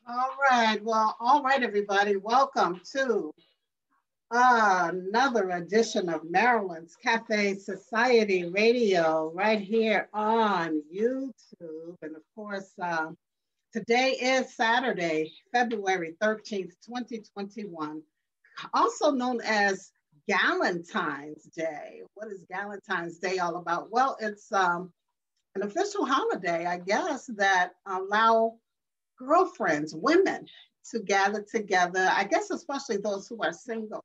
All right, everybody. Welcome to another edition of Maryland's Cafe Society Radio right here on YouTube. And of course, today is Saturday, February 13th, 2021, also known as Galentine's Day. What is Galentine's Day all about? Well, it's an official holiday, I guess, that allow girlfriends, women, to gather together. I guess, especially those who are single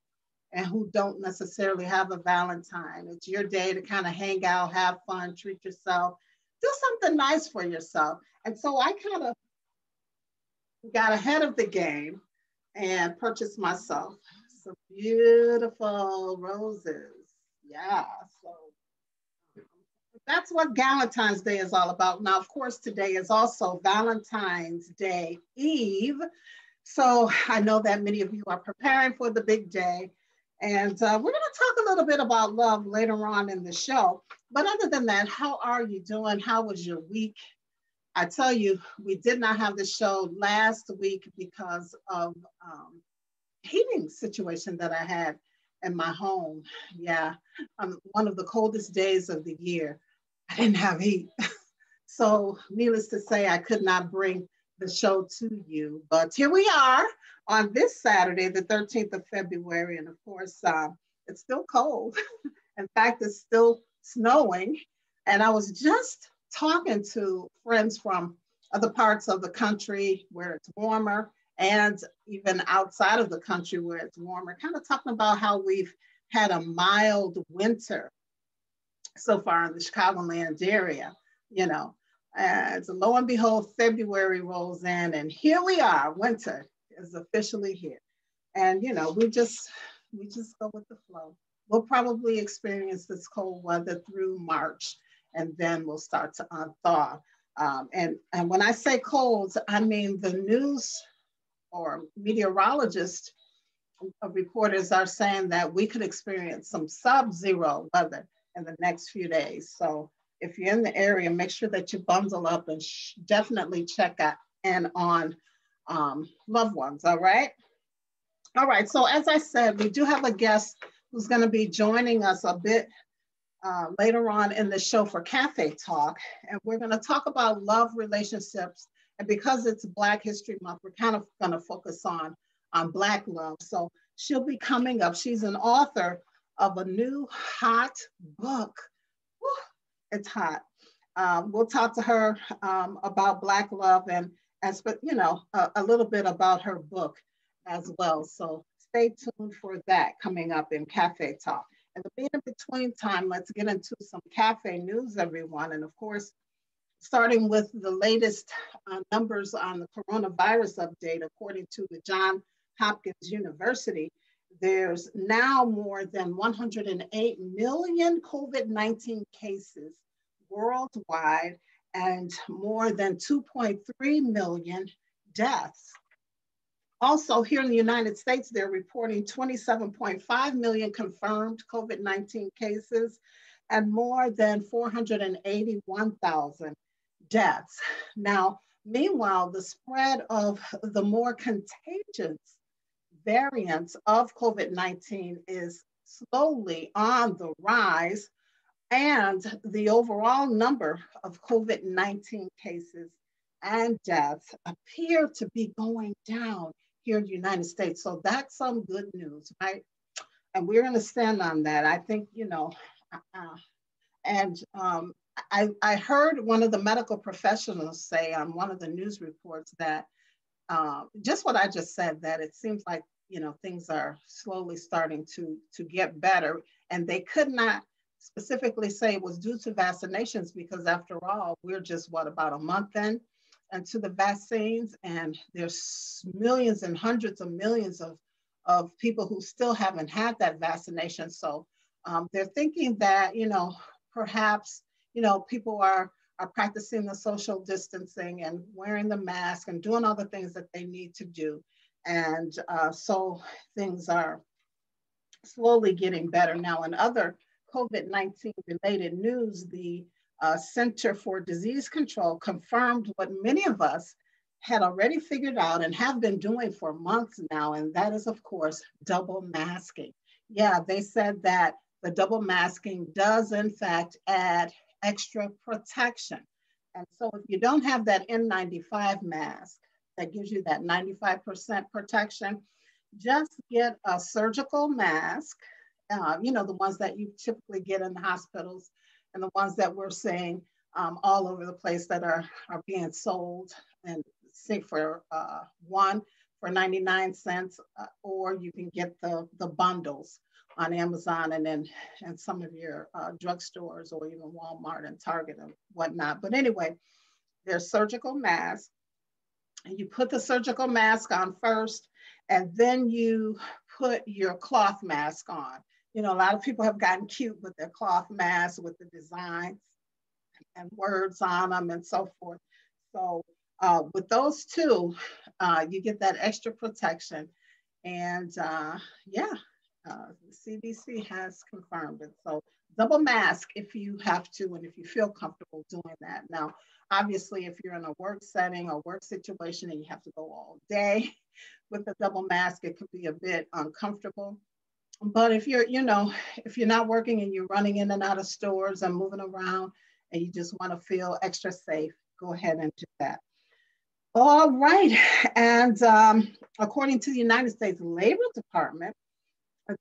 and who don't necessarily have a Valentine. It's your day to kind of hang out, have fun, treat yourself, do something nice for yourself. And so I kind of got ahead of the game and purchased myself some beautiful roses. Yeah. So that's what Valentine's Day is all about. Now, of course, today is also Valentine's Day Eve. So I know that many of you are preparing for the big day. And we're going to talk a little bit about love later on in the show. But other than that, how are you doing? How was your week? I tell you, we did not have the show last week because of heating situation that I had in my home. Yeah, one of the coldest days of the year. I didn't have heat. So needless to say, I could not bring the show to you. But here we are on this Saturday, the 13th of February. And of course, it's still cold. In fact, it's still snowing. And I was just talking to friends from other parts of the country where it's warmer and even outside of the country where it's warmer, kind of talking about how we've had a mild winter so far in the Chicagoland area, you know. And so lo and behold, February rolls in, and here we are. Winter is officially here, and you know, we just go with the flow. We'll probably experience this cold weather through March, and then we'll start to thaw. And when I say cold, I mean the news or meteorologists reporters are saying that we could experience some sub-zero weather in the next few days. So if you're in the area, make sure that you bundle up and definitely check out and on loved ones. All right. All right. So as I said, we do have a guest who's going to be joining us a bit later on in the show for Cafe Talk. And we're going to talk about love relationships. And because it's Black History Month, we're kind of going to focus on Black love. So she'll be coming up. She's an author of a new hot book. Woo, it's hot. We'll talk to her about Black love and you know, a little bit about her book as well. So stay tuned for that coming up in Cafe Talk. And the in between time, let's get into some cafe news, everyone. And of course, starting with the latest numbers on the coronavirus update, according to the Johns Hopkins University, there's now more than 108 million COVID-19 cases worldwide and more than 2.3 million deaths. Also, here in the United States, they're reporting 27.5 million confirmed COVID-19 cases and more than 481,000 deaths. Now, meanwhile, the spread of the more contagious variants of COVID-19 is slowly on the rise, and the overall number of COVID-19 cases and deaths appear to be going down here in the United States. So that's some good news, right? And we're going to stand on that. I think, you know, and I heard one of the medical professionals say on one of the news reports that just what I just said, that it seems like, you know, things are slowly starting to get better. And they could not specifically say it was due to vaccinations because after all, we're just what, about a month in and to the vaccines, and there's millions and hundreds of millions of people who still haven't had that vaccination. So they're thinking that, you know, perhaps, you know, people are practicing the social distancing and wearing the mask and doing all the things that they need to do. And so things are slowly getting better. Now, in other COVID-19 related news, the Center for Disease Control confirmed what many of us had already figured out and have been doing for months now, and that is, of course, double masking. Yeah, they said that the double masking does, in fact, add extra protection. And so if you don't have that N95 mask that gives you that 95% protection, just get a surgical mask, the ones that you typically get in the hospitals and the ones that we're seeing all over the place that are being sold and say for one for 99 cents, or you can get the bundles on Amazon and then and some of your drugstores or even Walmart and Target and whatnot. But anyway, there's surgical masks. And you put the surgical mask on first, and then you put your cloth mask on. You know, a lot of people have gotten cute with their cloth masks with the designs and words on them and so forth. So with those two, you get that extra protection. And yeah, the CDC has confirmed it. So double mask if you have to and if you feel comfortable doing that. Now, obviously, if you're in a work setting or work situation and you have to go all day with a double mask, it could be a bit uncomfortable. But if if you're not working and you're running in and out of stores and moving around and you just want to feel extra safe, go ahead and do that. All right. And according to the United States Labor Department,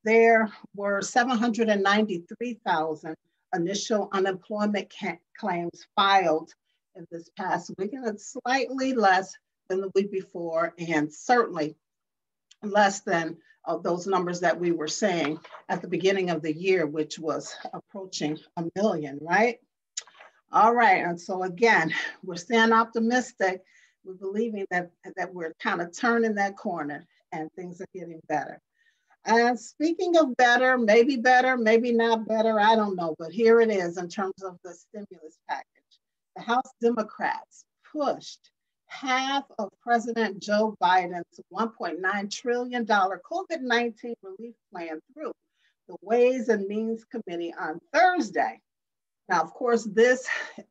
there were 793,000 initial unemployment claims filed in this past week, and it's slightly less than the week before, and certainly less than those numbers that we were saying at the beginning of the year, which was approaching 1 million, right? All right, and so again, we're staying optimistic. We're believing that we're kind of turning that corner and things are getting better. And speaking of better, maybe not better, I don't know, but here it is in terms of the stimulus package. The House Democrats pushed half of President Joe Biden's $1.9 trillion COVID-19 relief plan through the Ways and Means Committee on Thursday. Now, of course, this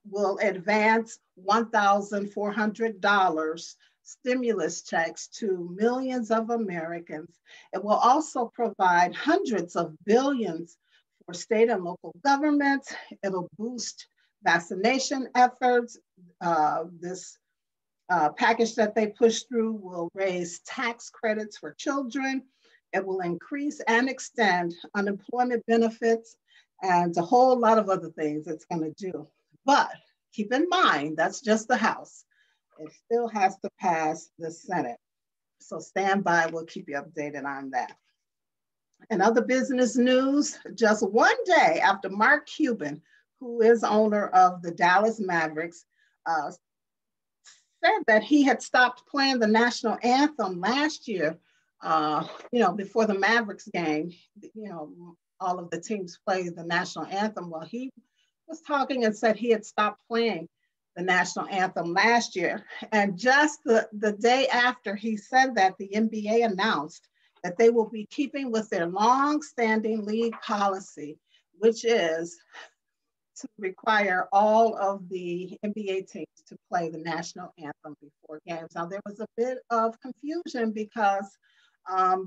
will advance $1,400 stimulus checks to millions of Americans. It will also provide hundreds of billions for state and local governments. It'll boost vaccination efforts. This package that they push through will raise tax credits for children. It will increase and extend unemployment benefits and a whole lot of other things it's going to do. But keep in mind, that's just the House. It still has to pass the Senate. So stand by, we'll keep you updated on that. In other business news, just one day after Mark Cuban, who is owner of the Dallas Mavericks, said that he had stopped playing the national anthem last year, before the Mavericks game, all of the teams play the national anthem. Well, he was talking and said he had stopped playing the national anthem last year. And just the day after he said that, the NBA announced that they will be keeping with their long-standing league policy, which is to require all of the NBA teams to play the national anthem before games. Now, there was a bit of confusion because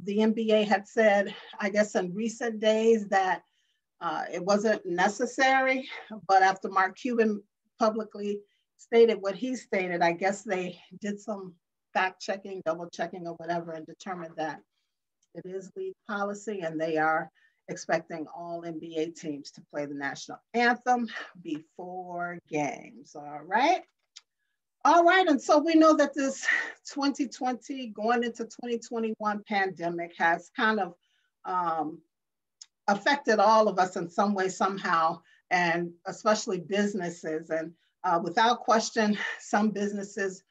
the NBA had said, I guess in recent days, that it wasn't necessary, but after Mark Cuban publicly stated what he stated, I guess they did some fact checking, double checking or whatever, and determined that it is league policy and they are expecting all NBA teams to play the national anthem before games, all right? All right, and so we know that this 2020 going into 2021 pandemic has kind of affected all of us in some way, somehow, and especially businesses. And without question, some businesses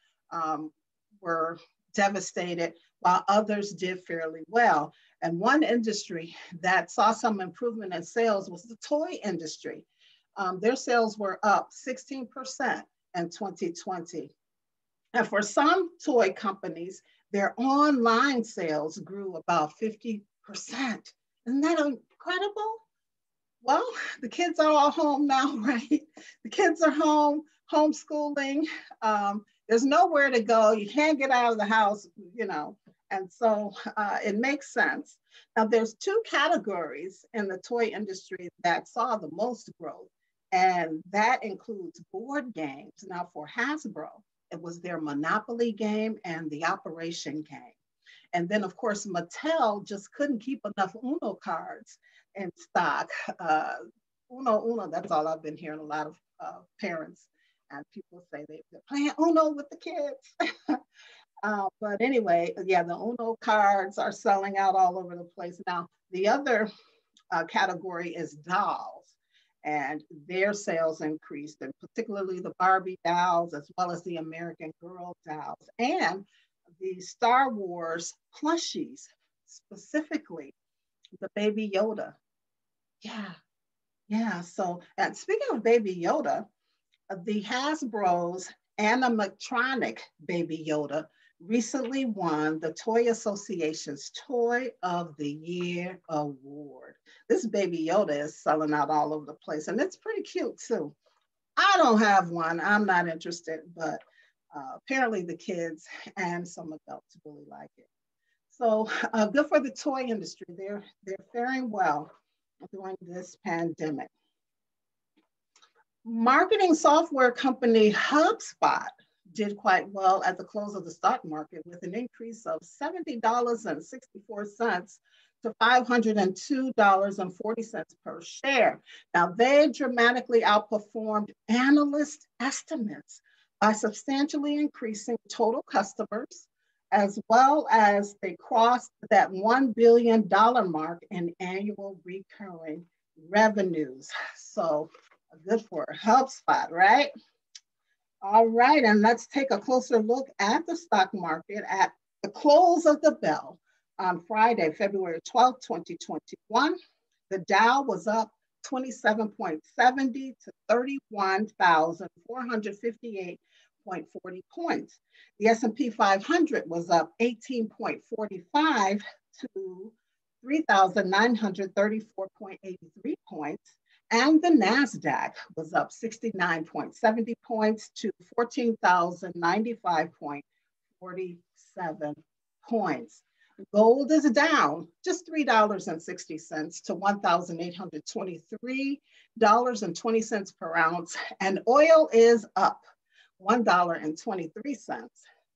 were devastated while others did fairly well. And one industry that saw some improvement in sales was the toy industry. Their sales were up 16% in 2020. And for some toy companies, their online sales grew about 50%. Isn't that incredible? Well, the kids are all home now, right? The kids are home, homeschooling. There's nowhere to go. You can't get out of the house, you know, and so it makes sense. Now, there's two categories in the toy industry that saw the most growth, and that includes board games. Now, for Hasbro, it was their Monopoly game and the Operation game. And then, of course, Mattel just couldn't keep enough Uno cards in stock. Uno, that's all I've been hearing a lot of parents and people say they're playing Uno with the kids. But anyway, yeah, the Uno cards are selling out all over the place. Now, the other category is dolls, and their sales increased, and particularly the Barbie dolls, as well as the American Girl dolls, and the Star Wars plushies, specifically the Baby Yoda. Yeah, yeah. So, and speaking of Baby Yoda, the Hasbro's Animatronic Baby Yoda recently won the Toy Association's Toy of the Year award. This Baby Yoda is selling out all over the place, and it's pretty cute too. I don't have one. I'm not interested, but apparently the kids and some adults really like it. So good for the toy industry. They're faring well during this pandemic. Marketing software company HubSpot did quite well at the close of the stock market with an increase of $70.64 to $502.40 per share. Now, they dramatically outperformed analyst estimates by substantially increasing total customers, as well as they crossed that $1 billion mark in annual recurring revenues. So good for HubSpot, right? All right, and let's take a closer look at the stock market at the close of the bell on Friday, February 12th, 2021. The Dow was up 27.70 to 31,458.40 points. The S&P 500 was up 18.45 to 3,934.83 points. And the NASDAQ was up 69.70 points to 14,095.47 points. Gold is down just $3.60 to $1,823.20 per ounce. And oil is up $1.23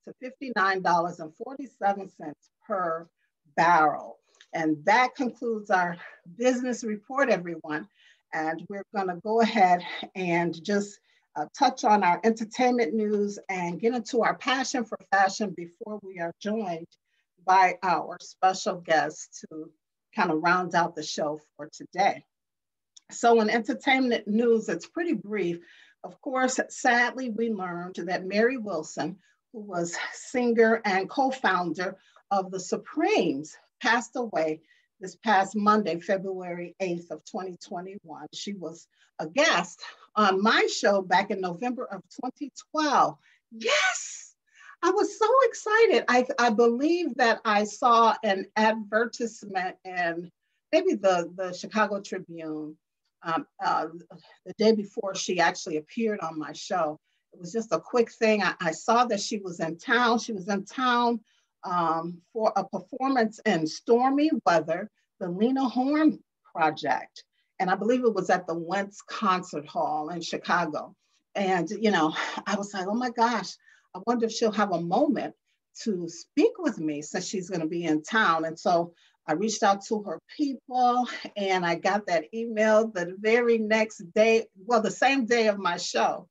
to $59.47 per barrel. And that concludes our business report, everyone. And we're going to go ahead and just touch on our entertainment news and get into our passion for fashion before we are joined by our special guest to kind of round out the show for today. So in entertainment news, it's pretty brief. Of course, sadly, we learned that Mary Wilson, who was singer and co-founder of the Supremes, passed away this past Monday, February 8th of 2021. She was a guest on my show back in November of 2012. Yes, I was so excited. I believe that I saw an advertisement in maybe the Chicago Tribune the day before she actually appeared on my show. It was just a quick thing. I saw that she was in town. She was in town for a performance in stormy weather, the Lena Horne Project. And I believe it was at the Wentz Concert Hall in Chicago. And, you know, I was like, oh my gosh, I wonder if she'll have a moment to speak with me since she's going to be in town. And so I reached out to her people and I got that email the very next day, well, the same day of my show,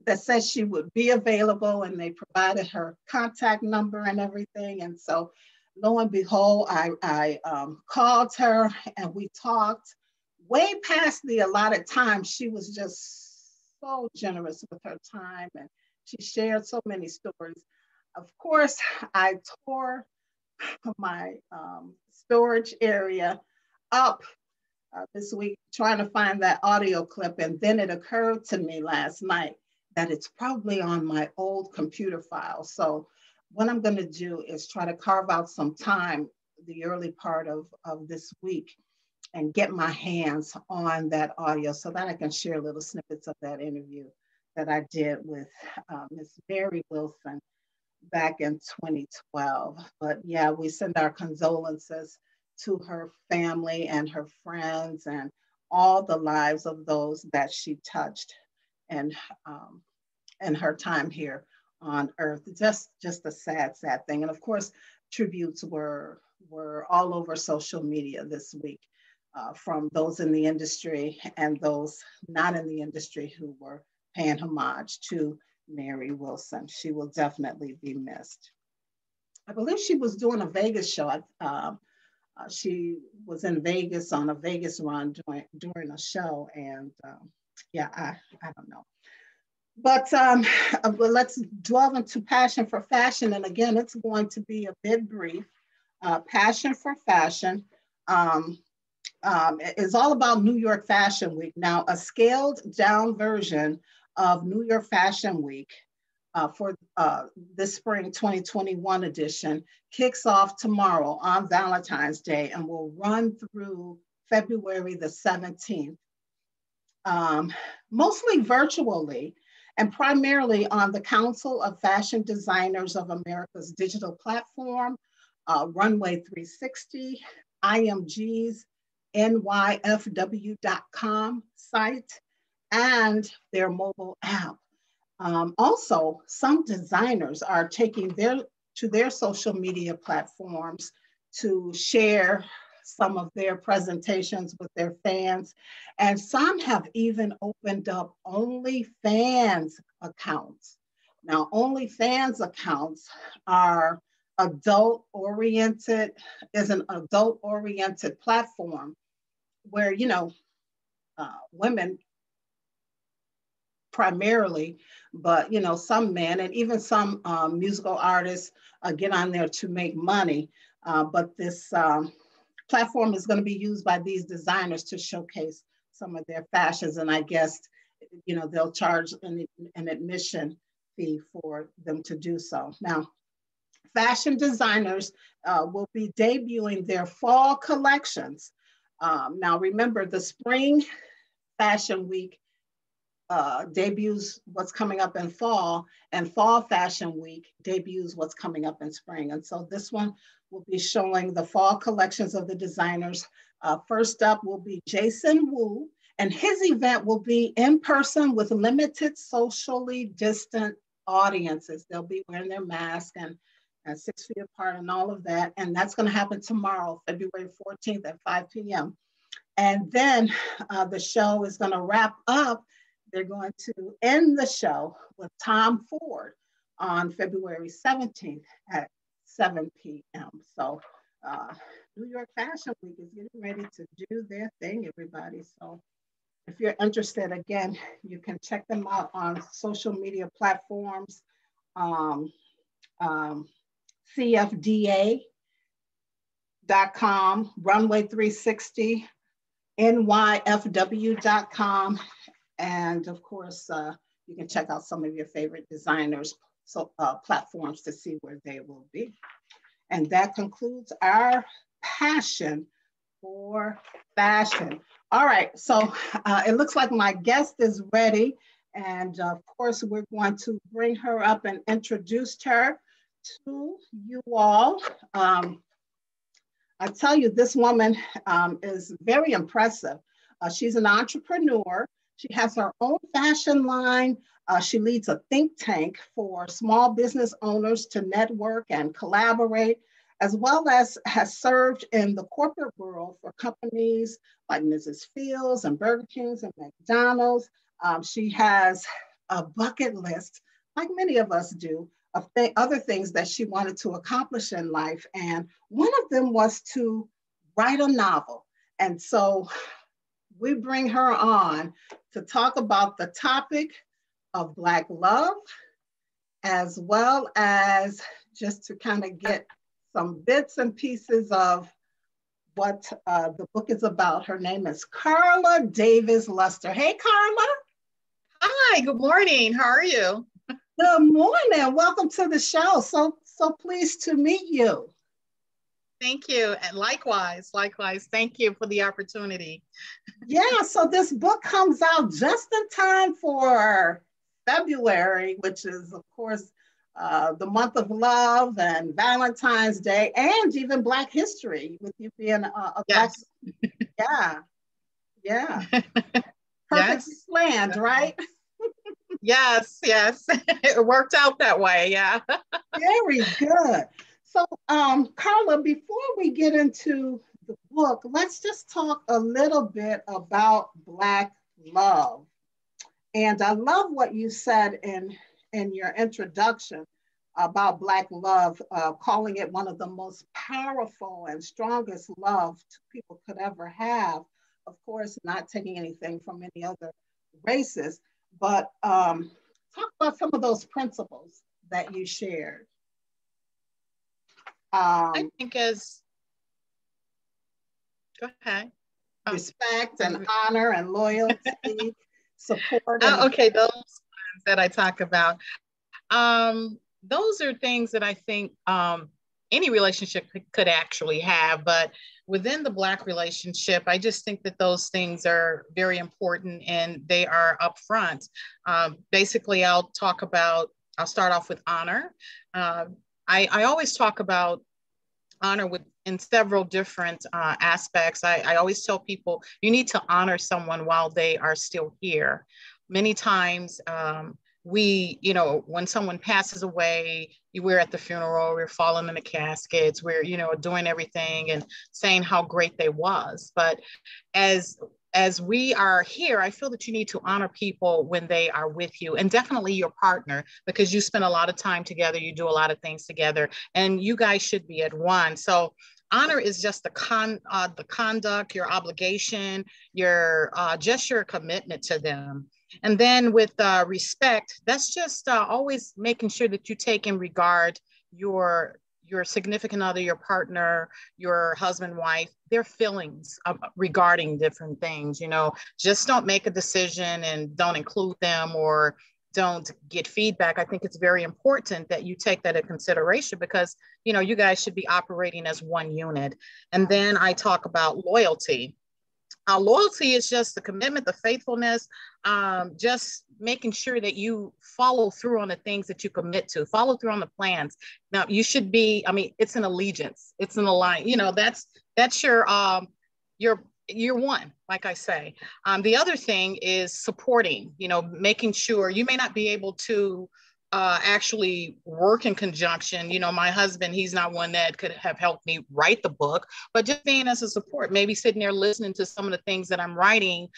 that said she would be available, and they provided her contact number and everything. And so lo and behold, I called her and we talked way past the allotted time. She was just so generous with her time and she shared so many stories. Of course, I tore my storage area up this week trying to find that audio clip. And then it occurred to me last night that it's probably on my old computer file. So what I'm going to do is try to carve out some time the early part of this week and get my hands on that audio so that I can share little snippets of that interview that I did with Miss Mary Wilson back in 2012. But yeah, we send our condolences to her family and her friends and all the lives of those that she touched and in her time here on Earth. Just a sad, sad thing. And of course, tributes were all over social media this week from those in the industry and those not in the industry who were paying homage to Mary Wilson. She will definitely be missed. I believe she was doing a Vegas show. She was in Vegas on a Vegas run during a show, and yeah, I don't know. But let's delve into Passion for Fashion. And again, it's going to be a bit brief. Passion for Fashion is all about New York Fashion Week. Now, a scaled down version of New York Fashion Week for this spring 2021 edition kicks off tomorrow on Valentine's Day and will run through February the 17th, mostly virtually and primarily on the Council of Fashion Designers of America's digital platform, Runway 360, IMG's nyfw.com site, and their mobile app. Also, some designers are taking their social media platforms to share some of their presentations with their fans. And some have even opened up OnlyFans accounts. Now, OnlyFans accounts are is an adult-oriented platform where, you know, women primarily, but, you know, some men and even some musical artists get on there to make money. But this platform is going to be used by these designers to showcase some of their fashions. And I guess, you know, they'll charge an admission fee for them to do so. Now, fashion designers will be debuting their fall collections. Now, remember, the spring fashion week debuts what's coming up in fall, and fall fashion week debuts what's coming up in spring. And so this one will be showing the fall collections of the designers. First up will be Jason Wu, and his event will be in person with limited socially distant audiences. They'll be wearing their mask and 6 feet apart and all of that. And that's going to happen tomorrow, February 14th at 5 p.m. And then the show is going to wrap up. They're going to end the show with Tom Ford on February 17th at 7 p.m. So New York Fashion Week is getting ready to do their thing, everybody. So if you're interested, again, you can check them out on social media platforms, CFDA.com, Runway 360, NYFW.com. And of course, you can check out some of your favorite designers' platforms to see where they will be. And that concludes our passion for fashion. All right, so it looks like my guest is ready. And of course, we're going to bring her up and introduce her to you all. I tell you, this woman is very impressive. She's an entrepreneur. She has her own fashion line. She leads a think tank for small business owners to network and collaborate, as well as has served in the corporate world for companies like Mrs. Fields and Burger King's and McDonald's. She has a bucket list, like many of us do, of other things that she wanted to accomplish in life. And one of them was to write a novel. And so we bring her on to talk about the topic of Black love, as well as just to kind of get some bits and pieces of what the book is about. Her name is Karla Davis Luster. Hey, Karla. Hi, good morning. How are you? Good morning. Welcome to the show. So pleased to meet you. Thank you. And likewise, thank you for the opportunity. Yeah, so this book comes out just in time for February, which is, of course, the month of love and Valentine's Day, and even Black History, with you being a Black. Yes. Yeah, yeah. Perfect Yes. planned, right? Yes, yes. It worked out that way. Yeah. Very good. So, Karla, before we get into the book, let's just talk a little bit about Black love. And I love what you said in your introduction about Black love, calling it one of the most powerful and strongest love people could ever have. Of course, not taking anything from any other races, but talk about some of those principles that you shared. I think as, go ahead. Respect and honor and loyalty, support. And okay, those ones that I talk about. Those are things that I think any relationship could actually have, but within the Black relationship, I just think that those things are very important and they are upfront. Basically, I'll start off with honor. I always talk about honor in several different aspects. I always tell people you need to honor someone while they are still here. Many times, when someone passes away, we're at the funeral, we're falling in the caskets, we're, doing everything and saying how great they was. But as we are here, I feel that you need to honor people when they are with you, and definitely your partner, because you spend a lot of time together, you do a lot of things together, and you guys should be at one. So honor is just the conduct, your obligation, just your commitment to them. And then with respect, that's just always making sure that you take in regard your significant other, your partner, your husband, wife, their feelings regarding different things. Just don't make a decision and don't include them or don't get feedback. I think it's very important that you take that into consideration because, you guys should be operating as one unit. And then I talk about loyalty. Loyalty is just the commitment, the faithfulness, just making sure that you follow through on the things that you commit to, follow through on the plans. Now, you should be, it's an allegiance, it's an alliance, that's your one, like I say. The other thing is supporting, making sure you may not be able to actually work in conjunction. My husband, he's not one that could have helped me write the book, but just being as a support, maybe sitting there listening to some of the things that I'm writing,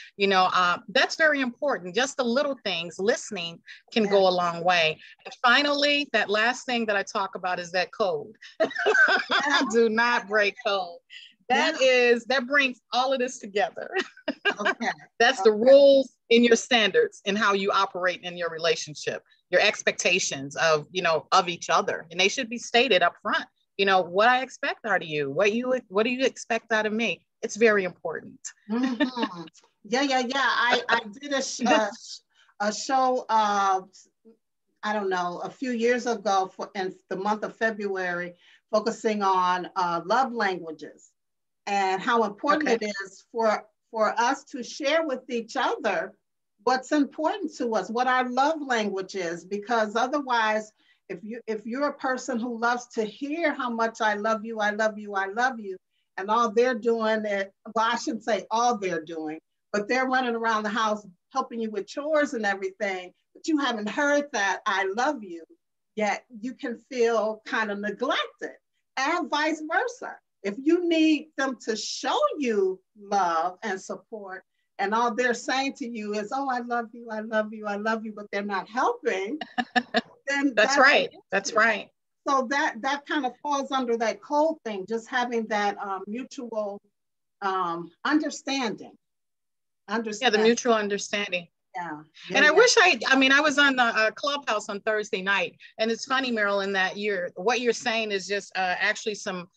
that's very important. Just the little things, listening can go a long way. And finally, that last thing that I talk about is that code. Do not break code. That brings all of this together. Okay. That's the rules in your standards and how you operate in your relationship, your expectations of each other. And they should be stated up front. What I expect out of you, what do you expect out of me? It's very important. Mm-hmm. Yeah. I did a show, I don't know, a few years ago in the month of February, focusing on love languages and how important it is for us to share with each other what's important to us, what our love language is, because otherwise, if you're a person who loves to hear how much I love you, I love you, I love you, and all they're doing I shouldn't say all they're doing, but they're running around the house helping you with chores and everything, but you haven't heard that I love you, yet you can feel kind of neglected, and vice versa. If you need them to show you love and support, and all they're saying to you is, oh, I love you, I love you, I love you, but they're not helping, then that's right. That's right. So that kind of falls under that code thing, just having that mutual understanding. Yeah, the mutual understanding. Yeah. And I wish I was on the Clubhouse on Thursday night, and it's funny, Marilyn, that what you're saying is just actually some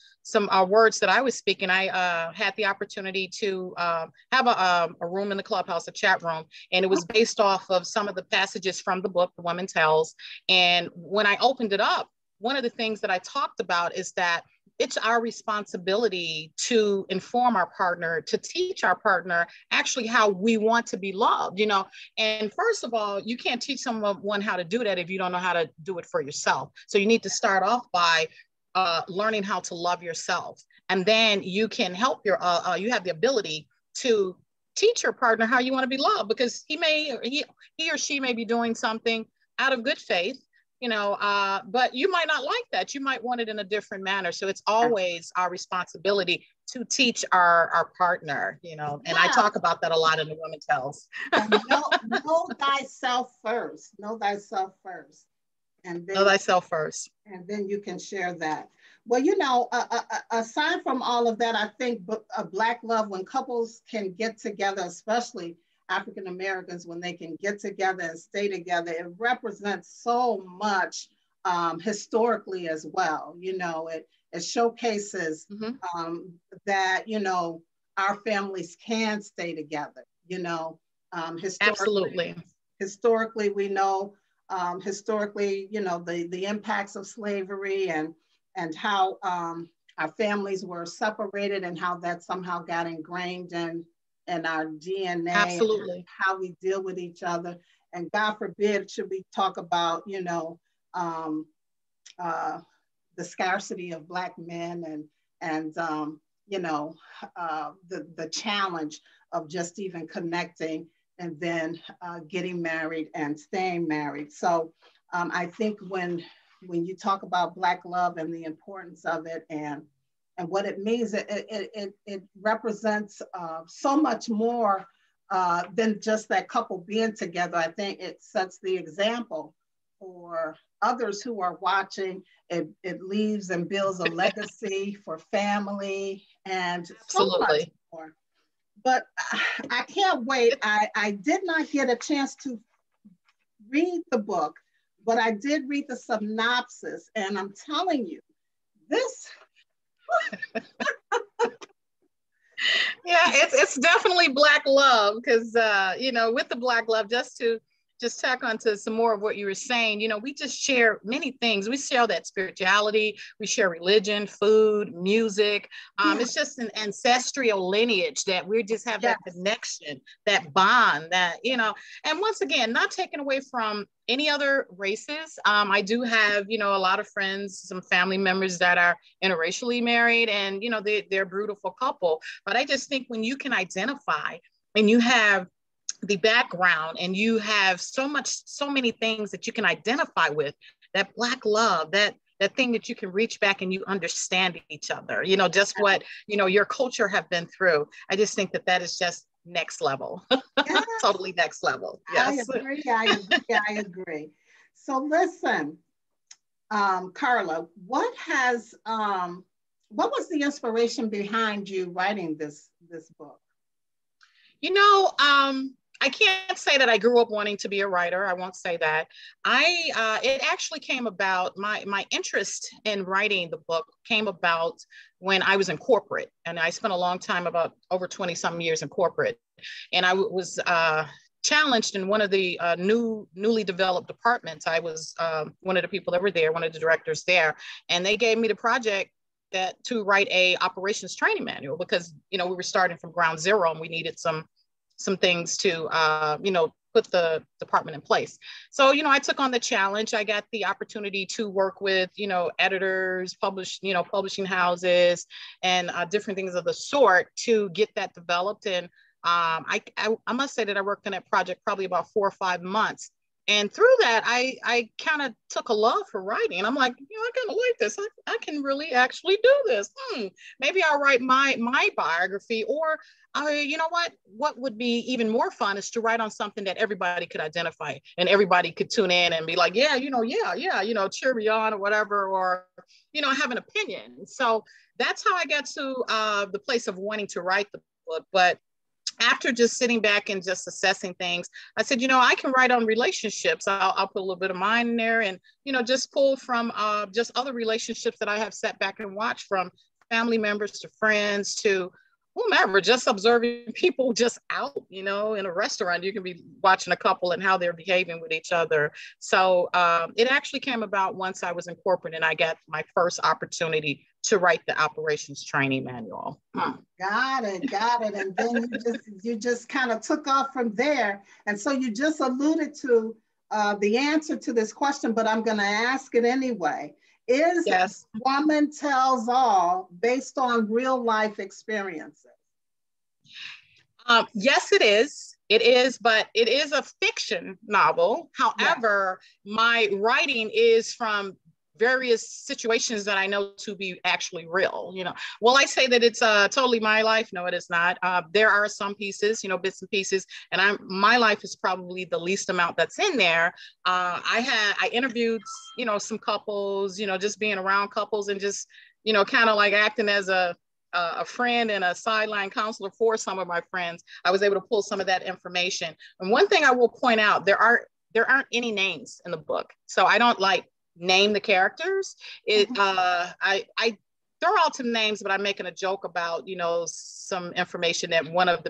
words that I was speaking. I had the opportunity to have a room in the Clubhouse, a chat room, and it was based off of some of the passages from the book, The Woman Tells. And when I opened it up, one of the things that I talked about is that it's our responsibility to inform our partner, to teach our partner actually how we want to be loved, you know. And first of all, you can't teach someone how to do that if you don't know how to do it for yourself. So you need to start off by learning how to love yourself. And then you can help you have the ability to teach your partner how you want to be loved, because he or she may be doing something out of good faith, you know, but you might not like that. You might want it in a different manner. So it's always our responsibility to teach our partner, you know, and I talk about that a lot in the Women Tells. Know thyself first. Know thyself first. And then, know thyself first. And then you can share that. Well, you know, aside from all of that, I think Black love, when couples can get together, especially African Americans, when they can get together and stay together, it represents so much historically as well. You know, it showcases that, you know, our families can stay together, you know. Absolutely. Historically, we know, you know, the impacts of slavery and how our families were separated, and how that somehow got ingrained in our DNA. Absolutely. How we deal with each other. And God forbid, should we talk about, you know, the scarcity of Black men and you know, the challenge of just even connecting and then getting married and staying married. So I think when you talk about Black love and the importance of it and what it means, it represents so much more than just that couple being together. I think it sets the example for others who are watching. It leaves and builds a legacy for family and so much more. But I can't wait. I did not get a chance to read the book, but I did read the synopsis, and I'm telling you, this. Yeah, it's definitely Black love, because you know, with the Black love, just to tack on to some more of what you were saying, you know, we just share many things. We share that spirituality, we share religion, food, music. It's just an ancestral lineage that we just have that connection, that bond, that, you know, and once again, not taken away from any other races. I do have, you know, a lot of friends, some family members that are interracially married, and, you know, they're a beautiful couple. But I just think when you can identify and you have the background and you have so many things that you can identify with, that Black love, that thing that you can reach back and you understand each other, you know, just what, you know, your culture have been through. I just think that is just next level. Yes. Totally next level. Yes. I agree. So listen, Karla, what was the inspiration behind you writing this book? You know, I can't say that I grew up wanting to be a writer. I won't say that. It actually came about, my interest in writing the book came about when I was in corporate, and I spent a long time, about over 20 some years in corporate. And I was challenged in one of the newly developed departments. I was one of the people that were there, one of the directors there, and they gave me the project to write a operations training manual, because, you know, we were starting from ground zero and we needed some things to, you know, put the department in place. So, you know, I took on the challenge. I got the opportunity to work with, you know, editors, publishing houses, and different things of the sort to get that developed. And I must say that I worked on that project probably about 4 or 5 months. And through that, I kind of took a love for writing. And I'm like, you know, I kind of like this. I can really actually do this. Maybe I'll write my biography, or you know what would be even more fun is to write on something that everybody could identify and everybody could tune in and be like, yeah, you know, cheer me on or whatever, or, you know, have an opinion. So that's how I got to the place of wanting to write the book. But after just sitting back and just assessing things, I said, you know, I can write on relationships. I'll put a little bit of mine in there, and, you know, just pull from just other relationships that I have sat back and watched, from family members to friends to whomever, just observing people just out, you know, in a restaurant. You can be watching a couple and how they're behaving with each other. So it actually came about once I was in corporate and I got my first opportunity to write the operations training manual. Got it, got it. And then you just kind of took off from there. And so you just alluded to the answer to this question, but I'm going to ask it anyway. Is Yes. Woman Tells All based on real life experiences? Yes, it is. It is, but it is a fiction novel. However, my writing is from various situations that I know to be actually real. You know, well, I say that it's totally my life. No, it is not. There are some pieces, you know, bits and pieces, and my life is probably the least amount that's in there. I interviewed, you know, some couples, you know, just being around couples and just, you know, kind of like acting as a friend and a sideline counselor for some of my friends. I was able to pull some of that information. And one thing I will point out, there aren't any names in the book, so I don't like name the characters. I throw out some names, but I'm making a joke about, you know, some information that one of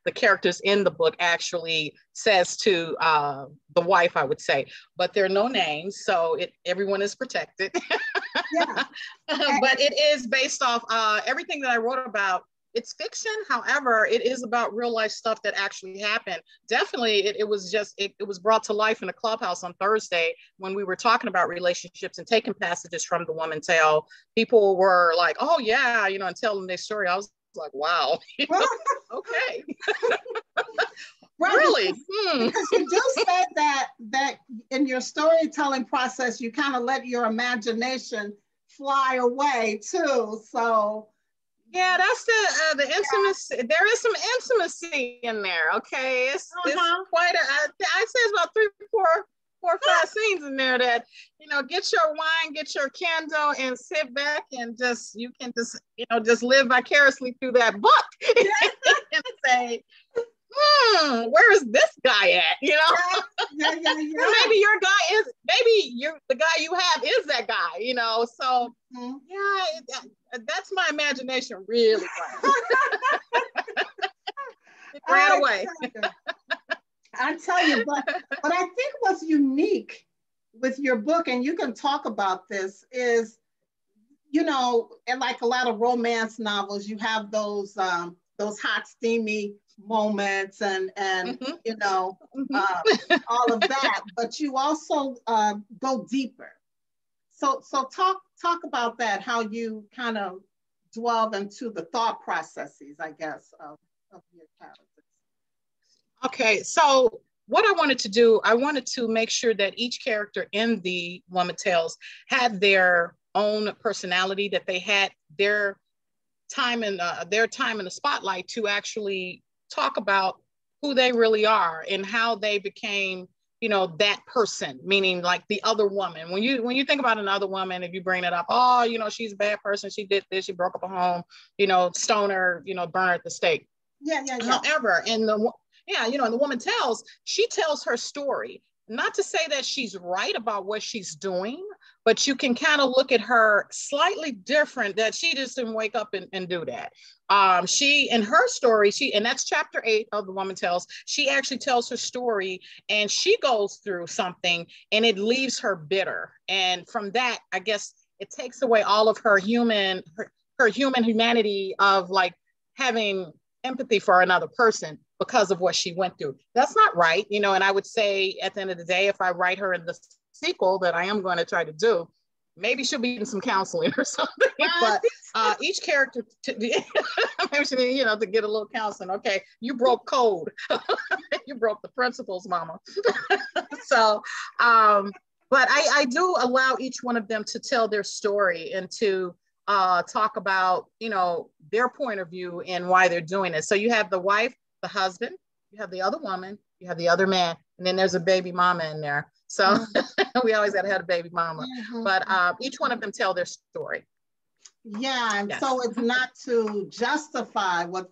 the characters in the book actually says to the wife, I would say, but there are no names, so everyone is protected. Yeah. But it is based off everything that I wrote about. It's fiction. However, it is about real life stuff that actually happened. Definitely, it was brought to life in a clubhouse on Thursday when we were talking about relationships and taking passages from the Woman Tale. People were like, "Oh yeah," you know, and telling their story. I was like, "Wow, okay." Right, really? Because you do say that in your storytelling process, you kind of let your imagination fly away too. So yeah, that's the intimacy. There is some intimacy in there. Okay, it's quite I'd say it's about 3, 4, 4 or 5 scenes in there that, you know, get your wine, get your candle, and sit back and you can just live vicariously through that book and say, where is this guy at? You know, maybe the guy you have is that guy, you know. So that's my imagination really it ran away. I tell you, but I think what's unique with your book, and you can talk about this, is, you know, and like a lot of romance novels, you have those hot, steamy moments and you know, all of that, but you also go deeper. So talk about that, how you kind of dwell into the thought processes, I guess, of your characters. Okay, so what I wanted to do, I wanted to make sure that each character in the Woman Tales had their own personality, that they had their time in the spotlight to actually talk about who they really are and how they became, you know, that person, meaning like the other woman. When you think about another woman, if you bring it up, oh, you know, she's a bad person, she did this, she broke up a home, you know, stone her, you know, burn her at the stake. Yeah. However, in the Woman Tells, she tells her story. Not to say that she's right about what she's doing, but you can kind of look at her slightly different, that she just didn't wake up and do that. She, in her story, and that's chapter 8 of The Woman Tells, she actually tells her story and she goes through something and it leaves her bitter. And from that, I guess it takes away all of her humanity of like having empathy for another person because of what she went through. That's not right, you know. And I would say at the end of the day, if I write her in the sequel that I am going to try to do, maybe she'll be in some counseling or something. But each character, maybe she need, you know, to get a little counseling. Okay, you broke code, you broke the principles, mama. So, but I do allow each one of them to tell their story and to talk about, you know, their point of view and why they're doing it. So you have the wife, the husband, you have the other woman, you have the other man, and then there's a baby mama in there. So we always got to have a baby mama. But each one of them tell their story. Yeah, and so it's not to justify what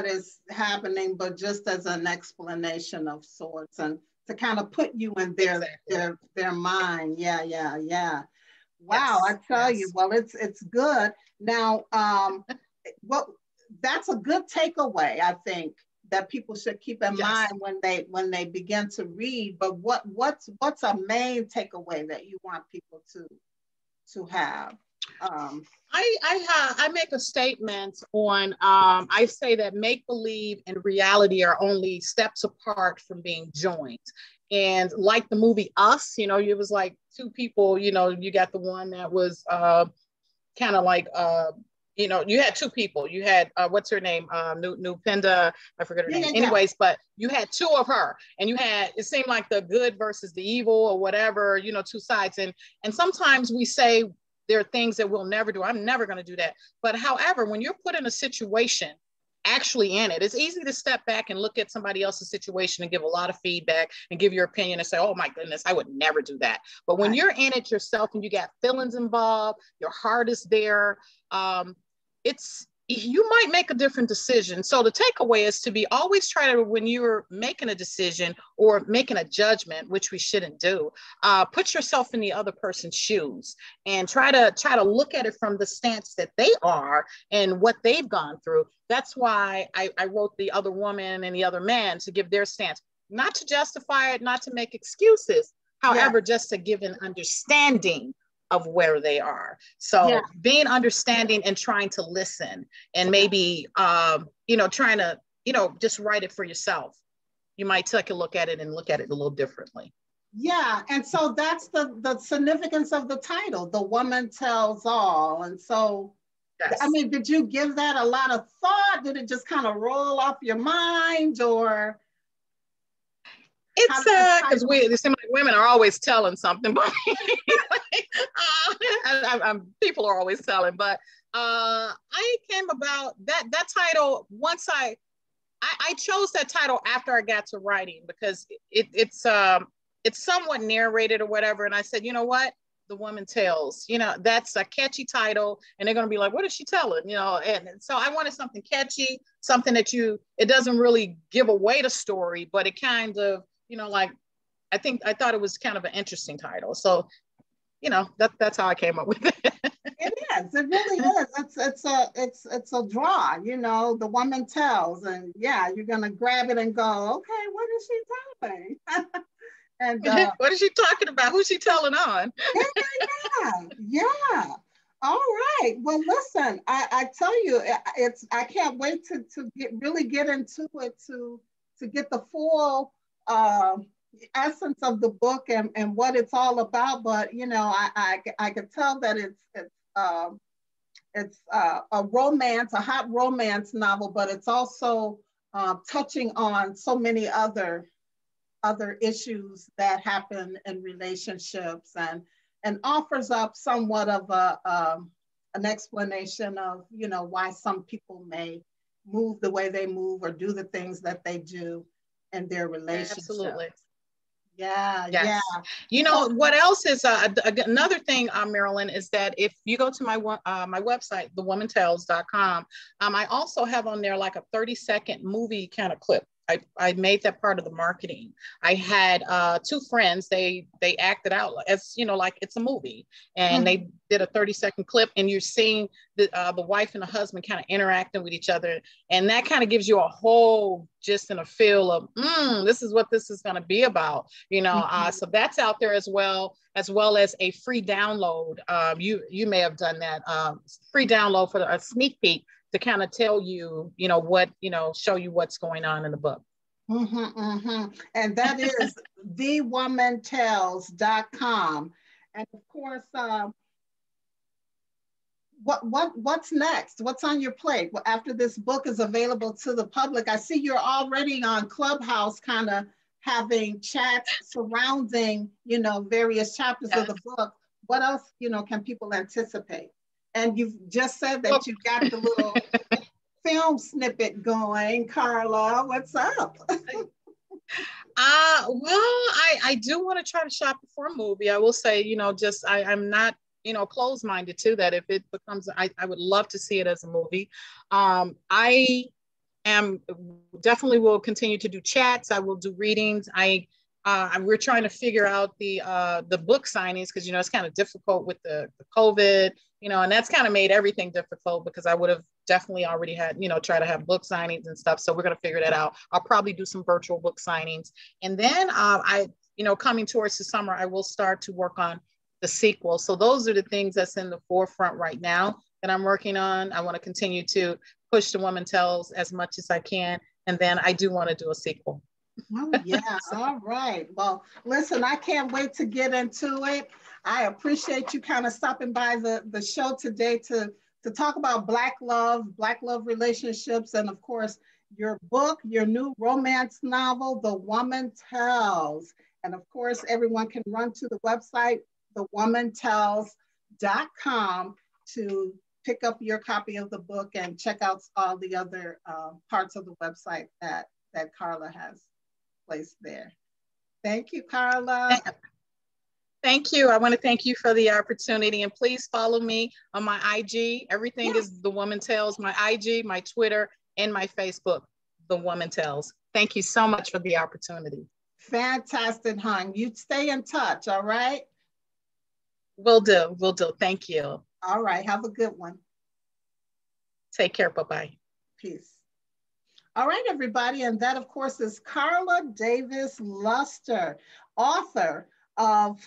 is happening, but just as an explanation of sorts, and to kind of put you in their mind. Yeah. Wow, I tell you, well, it's good. Now, that's a good takeaway, I think, that people should keep in Yes. mind when they begin to read. But what's a main takeaway that you want people to have? I make a statement on I say that make believe and reality are only steps apart from being joined. And like the movie Us, you know, it was like two people, you know, you got the one that was kind of like you know, you had two people. You had what's her name? Nupenda, I forget her name. Yeah. Anyways, but you had two of her, and you had, it seemed like the good versus the evil or whatever, you know, two sides. And sometimes we say there are things that we'll never do. I'm never going to do that. But however, when you're put in a situation, actually in it, it's easy to step back and look at somebody else's situation and give a lot of feedback and give your opinion and say, oh my goodness, I would never do that. But when you're in it yourself and you got feelings involved, your heart is there, it's, you might make a different decision. So the takeaway is to be always try to, when you're making a decision or making a judgment, which we shouldn't do, put yourself in the other person's shoes and try to look at it from the stance that they are and what they've gone through. That's why I wrote The Other Woman and The Other Man, to give their stance, not to justify it, not to make excuses, however, just to give an understanding of where they are. So being understanding and trying to listen and maybe, you know, trying to, you know, just write it for yourself. You might take a look at it and look at it a little differently. Yeah, and so that's the significance of the title, The Woman Tells All. And so, I mean, did you give that a lot of thought? Did it just kind of roll off your mind, or? It's because it seems like women are always telling something, but people are always telling. But I came about that title once I chose that title after I got to writing, because it's somewhat narrated or whatever, and I said, you know what, The Woman Tells, you know, that's a catchy title, and they're going to be like, what is she telling, you know? And so I wanted something catchy, something that it doesn't really give away the story, but it kind of, you know, like, I thought it was kind of an interesting title. So, you know, that's how I came up with it. It is. It really is. It's a draw. You know, The Woman Tells, and you're gonna grab it and go, okay, what is she telling? And what is she talking about? Who's she telling on? Yeah. All right. Well, listen, I tell you, I can't wait to really get into it, to get the full essence of the book and what it's all about. But you know, I could tell that it's a romance, a hot romance novel, but it's also touching on so many other issues that happen in relationships, and offers up somewhat of an explanation of, you know, why some people may move the way they move or do the things that they do in their relationship. Absolutely. Yeah, yes. yeah. You know, what else is another thing, Marilyn, is that if you go to my website, thewomantells.com, I also have on there like a 30-second movie kind of clip. I made that part of the marketing. I had two friends, they acted out as, you know, like it's a movie, and they did a 30-second clip, and you're seeing the wife and the husband kind of interacting with each other. And that kind of gives you a whole gist and a feel of, this is what this is going to be about, you know. So that's out there as well as a free download. You may have done that, free download for a sneak peek to kind of tell you, you know, what, you know, show you what's going on in the book. And that is thewomantells.com. And of course, what's next? What's on your plate? Well, after this book is available to the public, I see you're already on Clubhouse, kind of having chats surrounding, you know, various chapters of the book. What else, you know, can people anticipate? And you've just said that you've got the little film snippet going. Karla, what's up? Well, I do want to try to shop it for a movie. I will say, you know, just I'm not, you know, closed-minded to that. If it becomes, I would love to see it as a movie. I am definitely will continue to do chats. I will do readings. I we're trying to figure out the book signings because it's kind of difficult with the COVID, and that's kind of made everything difficult because I would have definitely already had try to have book signings and stuff. So we're going to figure that out. I'll probably do some virtual book signings, and then I coming towards the summer I will start to work on the sequel. So those are the things that's in the forefront right now that I'm working on. I want to continue to push the Woman Tells as much as I can, and then I do want to do a sequel. Oh, yeah. All right. Well, listen, I can't wait to get into it. I appreciate you kind of stopping by the show today to talk about Black love relationships, and of course, your book, your new romance novel, The Woman Tells. And of course, everyone can run to the website, thewomantells.com, to pick up your copy of the book and check out all the other parts of the website that Karla has placed there. Thank you, Karla. Thank you. I want to thank you for the opportunity, and please follow me on my IG. Everything is The Woman Tells, my IG, my Twitter, and my Facebook, The Woman Tells. Thank you so much for the opportunity. Fantastic, hon. You stay in touch, all right? Will do. Thank you. All right. Have a good one. Take care. Bye-bye. Peace. All right, everybody. And that, of course, is Karla Davis Luster, author of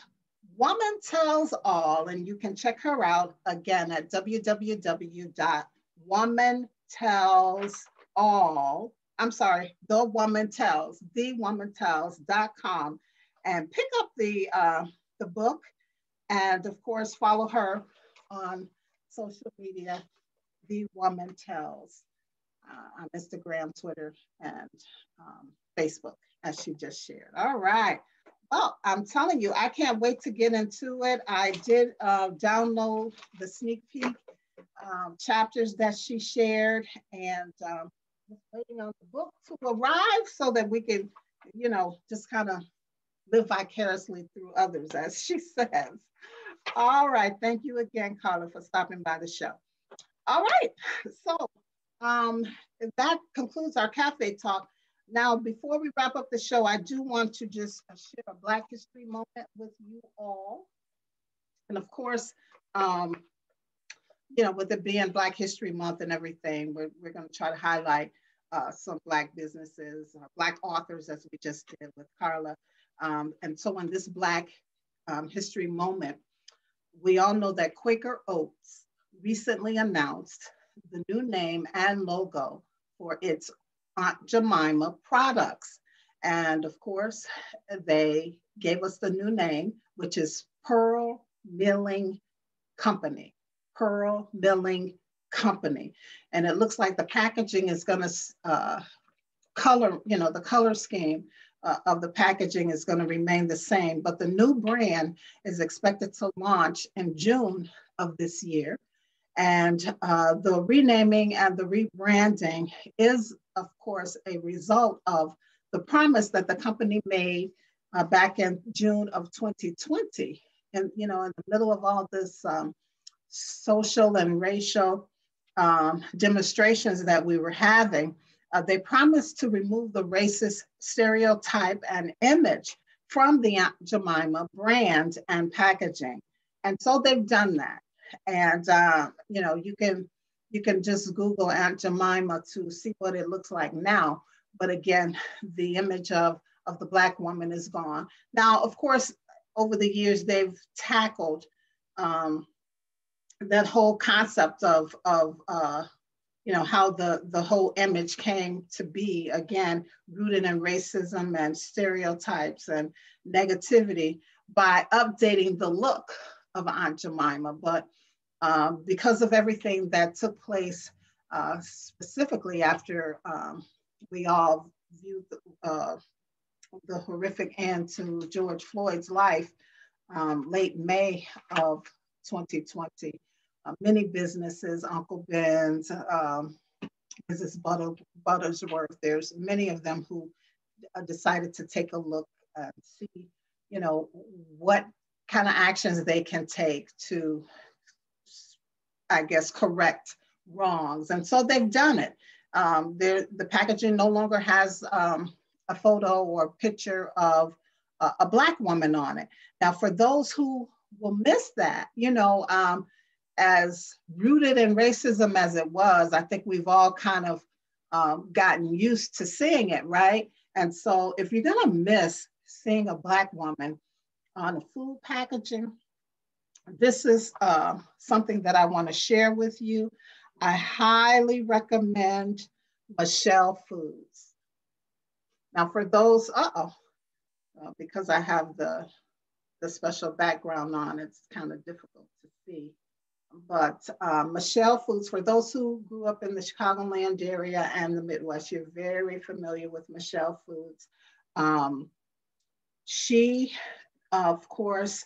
Woman Tells All. And you can check her out again at thewomantells.com, and pick up the book. And of course, follow her on social media, The Woman Tells, on Instagram, Twitter, and Facebook, as she just shared. All right. Well, I'm telling you, I can't wait to get into it. I did download the sneak peek chapters that she shared, and just waiting on the book to arrive so that we can, just kind of live vicariously through others, as she says. All right. Thank you again, Karla, for stopping by the show. All right. So that concludes our cafe talk. Now, before we wrap up the show, I do want to just share a Black History moment with you all. And of course, with it being Black History Month and everything, we're going to try to highlight some Black businesses, Black authors, as we just did with Karla. And so in this Black History moment, we all know that Quaker Oats recently announced the new name and logo for its Aunt Jemima products. And of course, they gave us the new name, which is Pearl Milling Company. Pearl Milling Company. And it looks like the packaging is going to color, the color scheme of the packaging is going to remain the same, but the new brand is expected to launch in June of this year. And the renaming and the rebranding is, of course, a result of the promise that the company made back in June of 2020. And, in the middle of all this social and racial demonstrations that we were having, they promised to remove the racist stereotype and image from the Aunt Jemima brand and packaging. And so they've done that. And, you can just Google Aunt Jemima to see what it looks like now. But again, the image of the Black woman is gone. Now, of course, over the years, they've tackled that whole concept of how the whole image came to be, again, rooted in racism and stereotypes and negativity by updating the look of Aunt Jemima. But because of everything that took place, specifically after we all viewed the horrific end to George Floyd's life, late May of 2020, many businesses, Uncle Ben's, Mrs. Buttersworth, there's many of them who decided to take a look and see, what kind of actions they can take to, I guess, correct wrongs. And so they've done it. The packaging no longer has a photo or picture of a Black woman on it. Now, for those who will miss that, as rooted in racism as it was, I think we've all kind of gotten used to seeing it, right? And so if you're gonna miss seeing a Black woman on a food packaging, this is something that I want to share with you. I highly recommend Michele Foods. Now for those, because I have the special background on, it's kind of difficult to see. But Michele Foods, for those who grew up in the Chicagoland area and the Midwest, you're very familiar with Michele Foods. She, of course,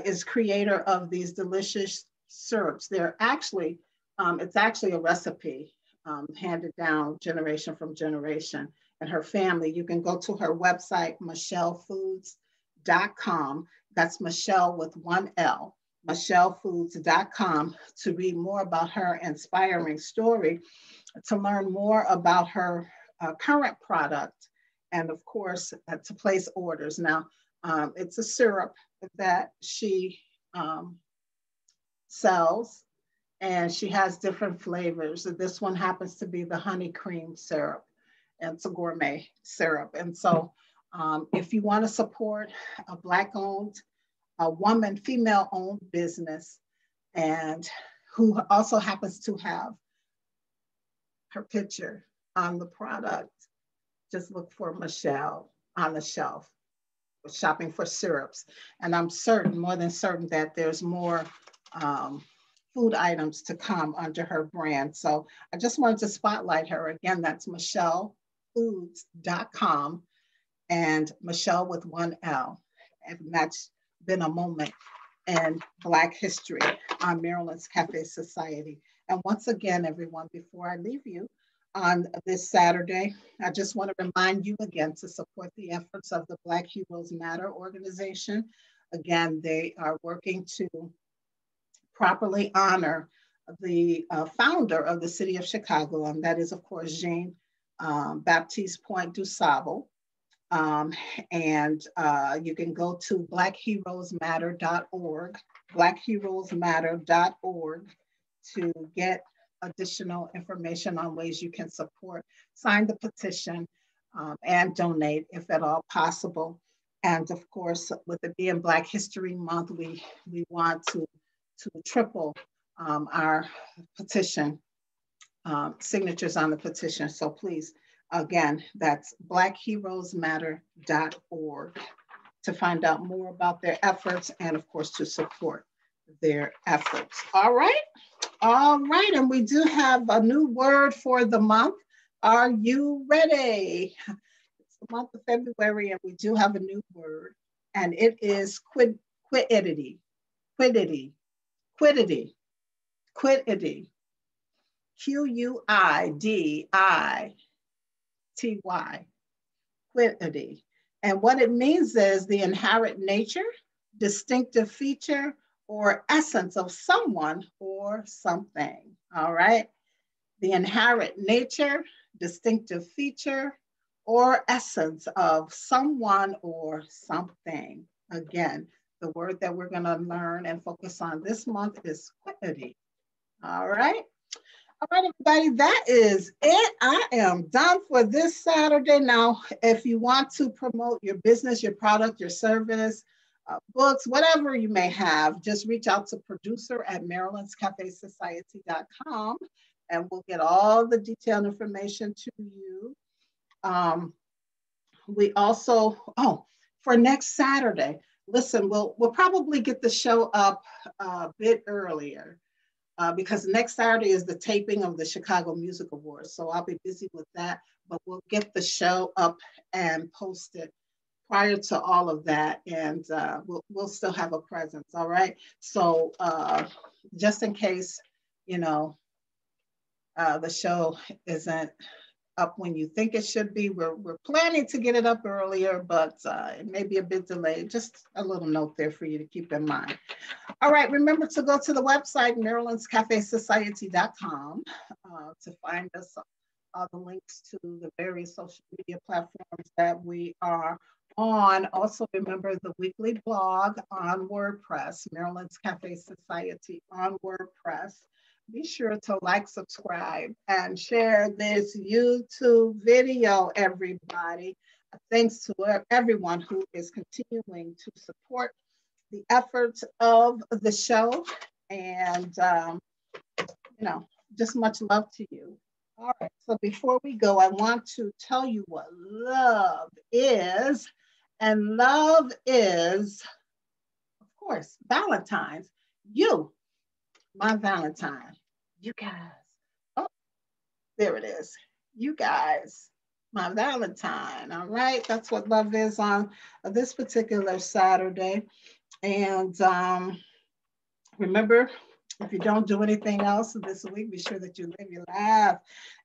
is creator of these delicious syrups. They're actually, it's actually a recipe handed down generation from generation. And her family, you can go to her website, michelefoods.com. That's Michele with one L, michelefoods.com, to read more about her inspiring story, to learn more about her current product, and of course, to place orders. Now, it's a syrup that she sells, and she has different flavors. This one happens to be the honey cream syrup, and it's a gourmet syrup. And so if you want to support a Black-owned, a woman, female-owned business, and who also happens to have her picture on the product, just look for Michele on the shelf, shopping for syrups. And I'm certain, more than certain, that there's more food items to come under her brand. So I just wanted to spotlight her. Again, that's michelefoods.com, and Michele with one L. And that's been a moment in Black history on Maryland's Cafe Society. And once again, everyone, before I leave you on this Saturday, I just want to remind you again to support the efforts of the Black Heroes Matter organization. Again, they are working to properly honor the founder of the city of Chicago, and that is, of course, Jean Baptiste Point du Sable. And you can go to blackheroesmatter.org, blackheroesmatter.org, to get additional information on ways you can support, sign the petition, and donate if at all possible. And of course, with it being Black History Month, we want to triple our petition, signatures on the petition. So please, again, that's blackheroesmatter.org to find out more about their efforts and of course to support their efforts. All right, and we do have a new word for the month. Are you ready? It's the month of February and we do have a new word, and it is quiddity. Quiddity. Quiddity. Quiddity. Quiddity. Quiddity. And what it means is the inherent nature, distinctive feature, or essence of someone or something. All right. The inherent nature, distinctive feature, or essence of someone or something. Again, the word that we're going to learn and focus on this month is quiddity. All right. All right, everybody, that is it. I am done for this Saturday. Now, if you want to promote your business, your product, your service, books, whatever you may have, just reach out to producer at marylandscafesociety.com and we'll get all the detailed information to you. We also, for next Saturday, listen, we'll probably get the show up a bit earlier. Because next Saturday is the taping of the Chicago Music Awards. So I'll be busy with that, but we'll get the show up and posted prior to all of that. And we'll still have a presence, all right? So just in case, the show isn't up when you think it should be, we're planning to get it up earlier, but it may be a bit delayed. Just a little note there for you to keep in mind. All right, remember to go to the website, marylandscafesociety.com, to find us the links to the various social media platforms that we are on. Also, remember the weekly blog on WordPress, Maryland's Cafe Society on WordPress. Be sure to like, subscribe, and share this YouTube video, everybody. Thanks to everyone who is continuing to support the efforts of the show. And, just much love to you. All right, so before we go, I want to tell you what love is. And love is, of course, Valentine's. You, my Valentine. You guys. Oh, there it is. You guys, my Valentine. All right, that's what love is on this particular Saturday. And remember, if you don't do anything else this week, be sure that you live, you laugh,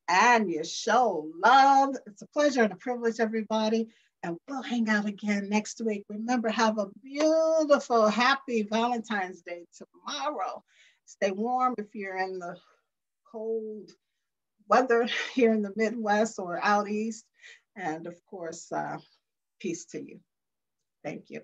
and you show love. It's a pleasure and a privilege, everybody. And we'll hang out again next week. Remember, have a beautiful, happy Valentine's Day tomorrow. Stay warm if you're in the cold weather here in the Midwest or out east. And of course, peace to you. Thank you.